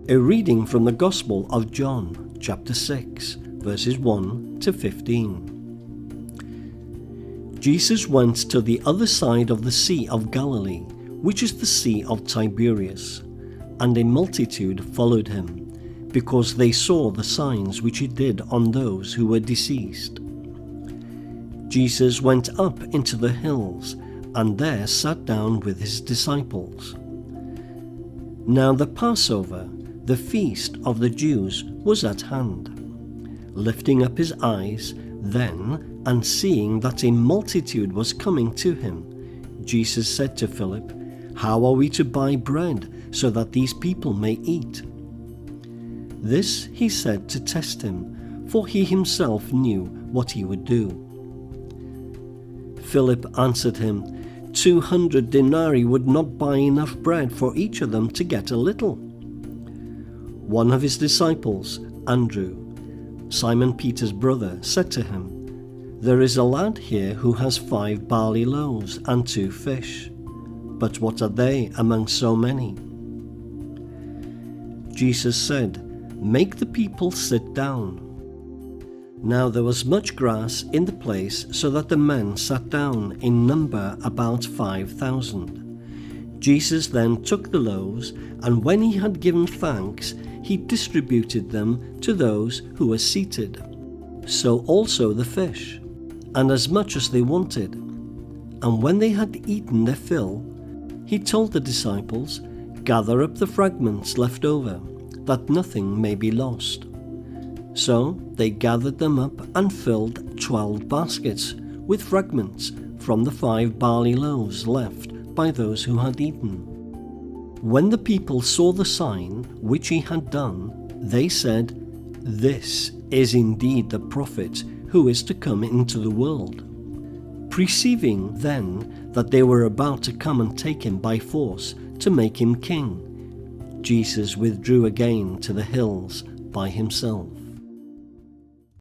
A reading from the Gospel of John, chapter 6, verses 1 to 15. Jesus went to the other side of the Sea of Galilee, which is the Sea of Tiberias, and a multitude followed him, because they saw the signs which he did on those who were deceased. Jesus went up into the hills, and there sat down with his disciples. Now the Passover, the feast of the Jews, was at hand. Lifting up his eyes, then, and seeing that a multitude was coming to him, Jesus said to Philip, "How are we to buy bread so that these people may eat?" This he said to test him, for he himself knew what he would do. Philip answered him, 200 denarii would not buy enough bread for each of them to get a little. One of his disciples, Andrew, Simon Peter's brother, said to him, "There is a lad here who has 5 barley loaves and 2 fish. But what are they among so many?" Jesus said, "Make the people sit down." Now there was much grass in the place, so that the men sat down, in number about 5,000. Jesus then took the loaves, and when he had given thanks, he distributed them to those who were seated. So also the fish, and as much as they wanted. And when they had eaten their fill, he told the disciples, "Gather up the fragments left over, that nothing may be lost." So they gathered them up and filled 12 baskets with fragments from the 5 barley loaves left by those who had eaten. When the people saw the sign which he had done, they said, "This is indeed the prophet who is to come into the world." Perceiving then that they were about to come and take him by force to make him king, Jesus withdrew again to the hills by himself.